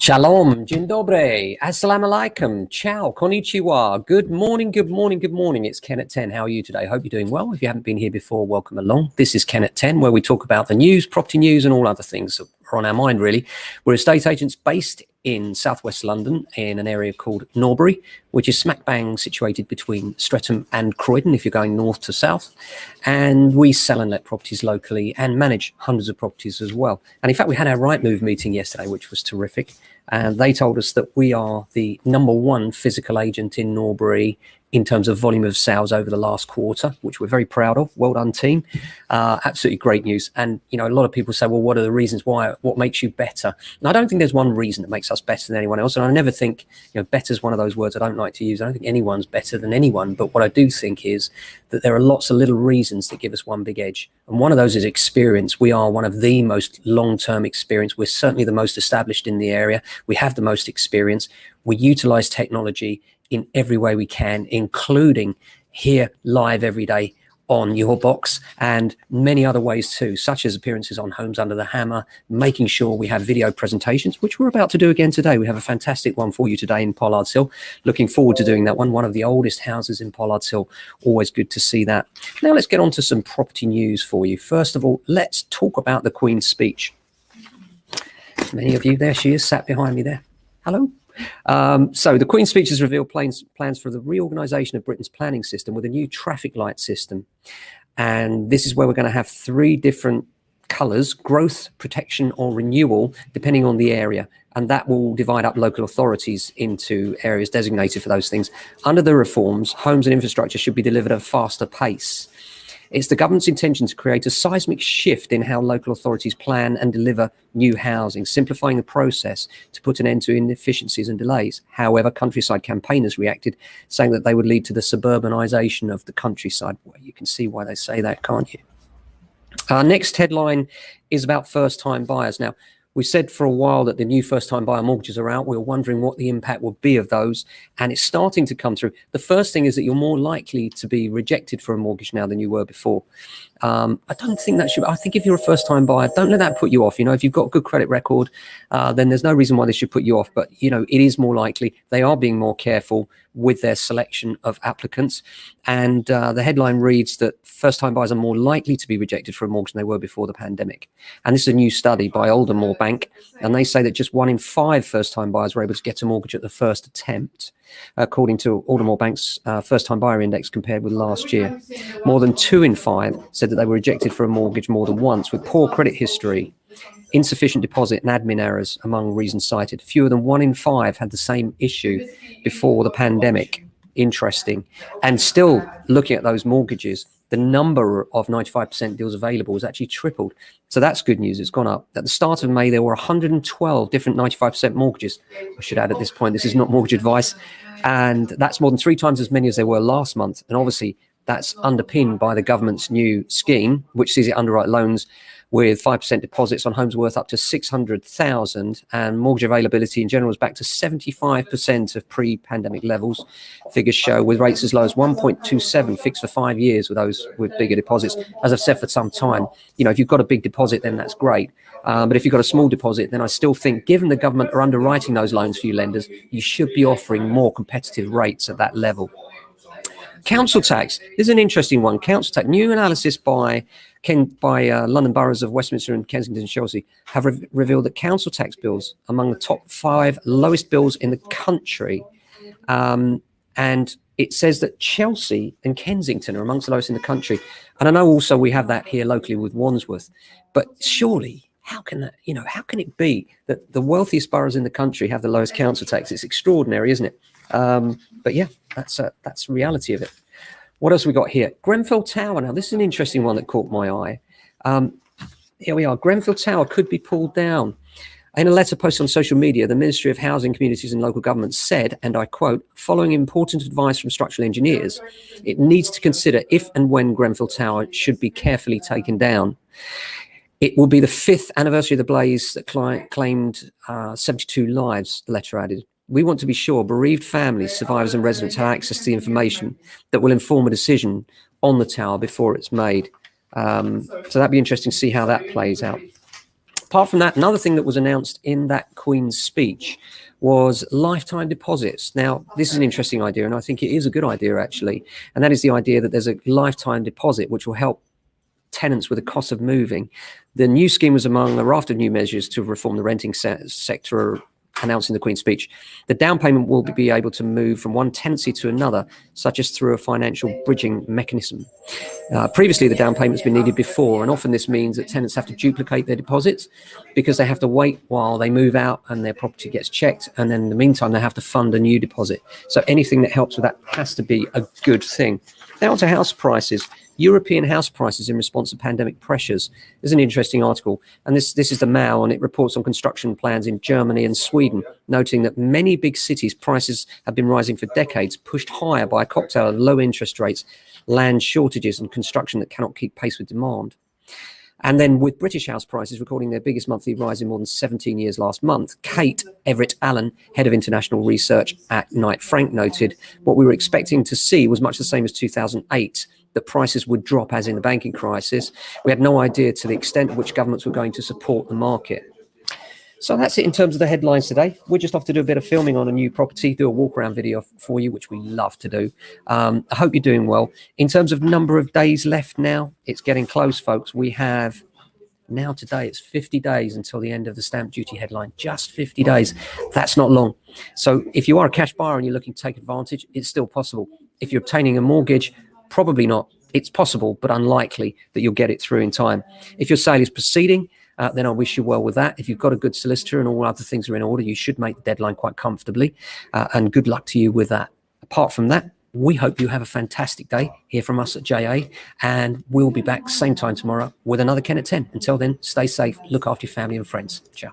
Shalom, dzień dobry, assalamu alaikum, ciao, konnichiwa, good morning, good morning, good morning. It's Ken at 10. How are you today? Hope you're doing well. If you haven't been here before, welcome along. This is Ken at 10, where we talk about the news, property news, and all other things that are on our mind, really. We're estate agents based in southwest London in an area called Norbury, which is smack bang situated between Streatham and Croydon if you're going north to south. And we sell and let properties locally and manage hundreds of properties as well. And in fact, we had our Rightmove meeting yesterday, which was terrific. And they told us that we are the #1 physical agent in Norbury in terms of volume of sales over the last quarter, which we're very proud of. Well done, team. Absolutely great news. And, you know, a lot of people say, well, what are the reasons why? What makes you better? And I don't think there's one reason that makes us better than anyone else. And I never think, you know, better is one of those words I don't like to use. I don't think anyone's better than anyone. But what I do think is that there are lots of little reasons that give us one big edge. And one of those is experience. We are one of the most long-term experience. We're certainly the most established in the area. We have the most experience. We utilize technology in every way we can, including here live every day on your box and many other ways too, such as appearances on Homes Under the Hammer, making sure we have video presentations, which we're about to do again today. We have a fantastic one for you today in Pollard's Hill. Looking forward to doing that one of the oldest houses in Pollard's Hill. Always good to see that. Now let's get on to some property news for you. First of all, let's talk about the Queen's speech. Many of you, there she is, sat behind me there. Hello. So the Queen's speech has revealed plans for the reorganisation of Britain's planning system with a new traffic light system. And this is where we're going to have 3 different colours: growth, protection or renewal, depending on the area. And that will divide up local authorities into areas designated for those things. Under the reforms, homes and infrastructure should be delivered at a faster pace. It's the government's intention to create a seismic shift in how local authorities plan and deliver new housing, simplifying the process to put an end to inefficiencies and delays. However, countryside campaigners reacted, saying that they would lead to the suburbanisation of the countryside. Well, you can see why they say that, can't you? Our next headline is about first-time buyers. Now, we said for a while that the new first-time buyer mortgages are out. We were wondering what the impact would be of those, and it's starting to come through. The first thing is that you're more likely to be rejected for a mortgage now than you were before. I don't think that should. I think if you're a first-time buyer, don't let that put you off. You know, if you've got a good credit record, then there's no reason why they should put you off. But you know, it is more likely. They are being more careful with their selection of applicants. And the headline reads that first-time buyers are more likely to be rejected for a mortgage than they were before the pandemic. And this is a new study by Aldermore Bank, and they say that just 1 in 5 first-time buyers were able to get a mortgage at the first attempt, according to Aldermore Bank's first-time buyer index compared with last year. More than 2 in 5 said that they were rejected for a mortgage more than once, with poor credit history, insufficient deposit and admin errors among reasons cited. Fewer than 1 in 5 had the same issue before the pandemic. Interesting. And still looking at those mortgages, the number of 95% deals available has actually tripled. So that's good news. It's gone up. At the start of May, there were 112 different 95% mortgages. I should add at this point, this is not mortgage advice. And that's more than 3 times as many as there were last month. And obviously, that's underpinned by the government's new scheme, which sees it underwrite loans with 5% deposits on homes worth up to 600,000, and mortgage availability in general is back to 75% of pre-pandemic levels. Figures show with rates as low as 1.27 fixed for 5 years with those with bigger deposits. As I've said for some time, you know, if you've got a big deposit, then that's great. But if you've got a small deposit, then I still think, given the government are underwriting those loans for you lenders, you should be offering more competitive rates at that level. Council tax. This is an interesting one. Council tax. New analysis by London boroughs of Westminster and Kensington and Chelsea have revealed that council tax bills among the top 5 lowest bills in the country. And it says that Chelsea and Kensington are amongst the lowest in the country. And I know also we have that here locally with Wandsworth. But surely, how can that, you know, how can it be that the wealthiest boroughs in the country have the lowest council tax? It's extraordinary, isn't it? But yeah, that's the reality of it. What else we got here? Grenfell Tower. Now, this is an interesting one that caught my eye. Here we are. Grenfell Tower could be pulled down. In a letter posted on social media, the Ministry of Housing, Communities and Local Government said, and I quote, following important advice from structural engineers, it needs to consider if and when Grenfell Tower should be carefully taken down. It will be the 5th anniversary of the blaze that claimed 72 lives, the letter added. We want to be sure bereaved families, survivors and residents have access to the information that will inform a decision on the tower before it's made. So that'd be interesting to see how that plays out. Apart from that, another thing that was announced in that Queen's speech was lifetime deposits. Now, this is an interesting idea, and I think it is a good idea, actually. And that is the idea that there's a lifetime deposit, which will help tenants with the cost of moving. The new scheme was among a raft of new measures to reform the renting sector announced in the Queen's speech. The down payment will be able to move from one tenancy to another, such as through a financial bridging mechanism. Previously, the down payment has been needed before, and often this means that tenants have to duplicate their deposits because they have to wait while they move out and their property gets checked, and then in the meantime, they have to fund a new deposit. So anything that helps with that has to be a good thing. Now to house prices. European house prices in response to pandemic pressures. There's an interesting article, and this is the Mail, and it reports on construction plans in Germany and Sweden, noting that many big cities' prices have been rising for decades, pushed higher by a cocktail of low interest rates, land shortages, and construction that cannot keep pace with demand. And then with British house prices recording their biggest monthly rise in more than 17 years last month, Kate Everett-Allen, head of international research at Knight Frank, noted what we were expecting to see was much the same as 2008, that prices would drop as in the banking crisis. We had no idea to the extent to which governments were going to support the market. So that's it in terms of the headlines today. We're just off to do a bit of filming on a new property, do a walk around video for you, which we love to do. I hope you're doing well. In terms of number of days left now, it's getting close, folks. We have now today, it's 50 days until the end of the stamp duty headline, just 50 days. That's not long. So if you are a cash buyer and you're looking to take advantage, it's still possible. If you're obtaining a mortgage, probably not. It's possible, but unlikely that you'll get it through in time. If your sale is proceeding, then I wish you well with that. If you've got a good solicitor and all other things are in order, you should make the deadline quite comfortably, and good luck to you with that. Apart from that, we hope you have a fantastic day. Hear from us at JA, and we'll be back same time tomorrow with another Ken at 10. Until then, stay safe, look after your family and friends. Ciao.